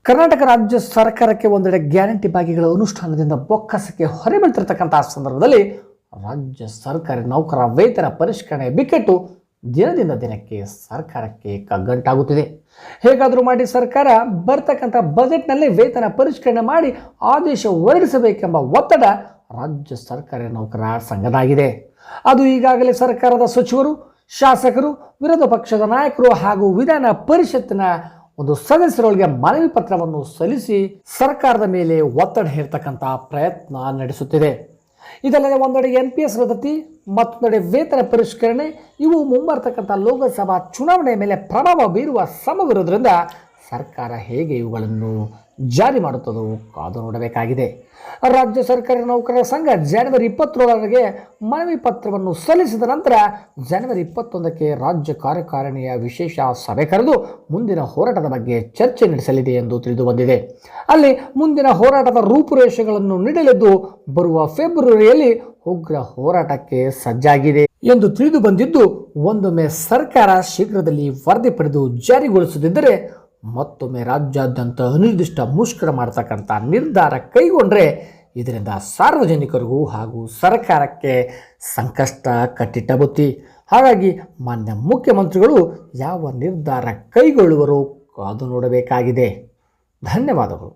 ಕರ್ನಾಟಕ ರಾಜ್ಯ ಸರ್ಕಾರಕ್ಕೆ ಒಂದೆಡೆ ಗ್ಯಾರಂಟಿ ಬಾಗಿಗಳ ಅನುಷ್ಠಾನದಿಂದ ಬೊಕ್ಕಸಕ್ಕೆ ಹೊರೆ ಬೀಳ್ತಿರ್ತಕ್ಕಂತಹ ಸಂದರ್ಭದಲ್ಲಿ ರಾಜ್ಯ ಸರ್ಕಾರಿ ನೌಕರರ ವೇತನ ಪರಿಷ್ಕರಣೆ ಬಿಕ್ಕಟ್ಟು ದಿನದಿಂದ ದಿನಕ್ಕೆ ಸರ್ಕಾರಕ್ಕೆ ಕಗ್ಗಂಟಾಗುತ್ತಿದೆ. ಹೇಗಾದರೂ ಮಾಡಿ ಸರ್ಕಾರ ಬರ್ತಕ್ಕಂಥ ಬಜೆಟ್ನಲ್ಲಿ ವೇತನ ಪರಿಷ್ಕರಣೆ ಮಾಡಿ ಆದೇಶ ಹೊರಡಿಸಬೇಕೆಂಬ ಒತ್ತಡ ರಾಜ್ಯ ಸರ್ಕಾರಿ ನೌಕರರ ಸಂಘದಾಗಿದೆ. ಅದು ಈಗಾಗಲೇ ಸರ್ಕಾರದ ಸಚಿವರು, ಶಾಸಕರು, ವಿರೋಧ ಪಕ್ಷದ ನಾಯಕರು ಹಾಗೂ ವಿಧಾನ ಪರಿಷತ್ತಿನ ಒಂದು ಸದಸ್ಯರೊಳಗೆ ಮನವಿ ಪತ್ರವನ್ನು ಸಲ್ಲಿಸಿ ಸರ್ಕಾರದ ಮೇಲೆ ಒತ್ತಡ ಹೇರ್ತಕ್ಕಂಥ ಪ್ರಯತ್ನ ನಡೆಸುತ್ತಿದೆ. ಇದಲ್ಲದೆ ಒಂದೆಡೆ NPS ರದ್ದತಿ, ಮತ್ತೊಂದೆಡೆ ವೇತನ ಪರಿಷ್ಕರಣೆ ಇವು ಮುಂಬರ್ತಕ್ಕಂಥ ಲೋಕಸಭಾ ಚುನಾವಣೆ ಮೇಲೆ ಪ್ರಭಾವ ಬೀರುವ ಸಮವಿರೋದ್ರಿಂದ ಸರ್ಕಾರ ಹೇಗೆ ಇವುಗಳನ್ನು ಜಾರಿ ಮಾಡುತ್ತದೋ ಕಾದು ನೋಡಬೇಕಾಗಿದೆ. ರಾಜ್ಯ ಸರ್ಕಾರಿ ನೌಕರರ ಸಂಘ ಜನವರಿ 27ರವರೆಗೆ ಮನವಿ ಪತ್ರವನ್ನು ಸಲ್ಲಿಸಿದ ನಂತರ ಜನವರಿ 21ಕ್ಕೆ ರಾಜ್ಯ ಕಾರ್ಯಕಾರಿಣಿಯ ವಿಶೇಷ ಸಭೆ ಕರೆದು ಮುಂದಿನ ಹೋರಾಟದ ಬಗ್ಗೆ ಚರ್ಚೆ ನಡೆಸಲಿದೆ ಎಂದು ತಿಳಿದು ಬಂದಿದೆ. ಅಲ್ಲಿ ಮುಂದಿನ ಹೋರಾಟದ ರೂಪುರೇಷೆಗಳನ್ನು ನೀಡಲಿದ್ದು ಬರುವ ಫೆಬ್ರವರಿಯಲ್ಲಿ ಉಗ್ರ ಹೋರಾಟಕ್ಕೆ ಸಜ್ಜಾಗಿದೆ ಎಂದು ತಿಳಿದು ಬಂದಿದ್ದು, ಒಂದೊಮ್ಮೆ ಸರ್ಕಾರ ಶೀಘ್ರದಲ್ಲಿ ವರದಿ ಪಡೆದು ಜಾರಿಗೊಳಿಸದಿದ್ದರೆ ಮತ್ತೊಮ್ಮೆ ರಾಜ್ಯಾದ್ಯಂತ ಅನಿರ್ದಿಷ್ಟ ಮುಷ್ಕರ ಮಾಡತಕ್ಕಂಥ ನಿರ್ಧಾರ ಕೈಗೊಂಡ್ರೆ ಇದರಿಂದ ಸಾರ್ವಜನಿಕರಿಗೂ ಹಾಗೂ ಸರ್ಕಾರಕ್ಕೆ ಸಂಕಷ್ಟ ಕಟ್ಟಿಟ್ಟ ಬುತ್ತಿ. ಹಾಗಾಗಿ ಮಾನ್ಯ ಮುಖ್ಯಮಂತ್ರಿಗಳು ಯಾವ ನಿರ್ಧಾರ ಕೈಗೊಳ್ಳುವರೋ ಕಾದು ನೋಡಬೇಕಾಗಿದೆ. ಧನ್ಯವಾದಗಳು.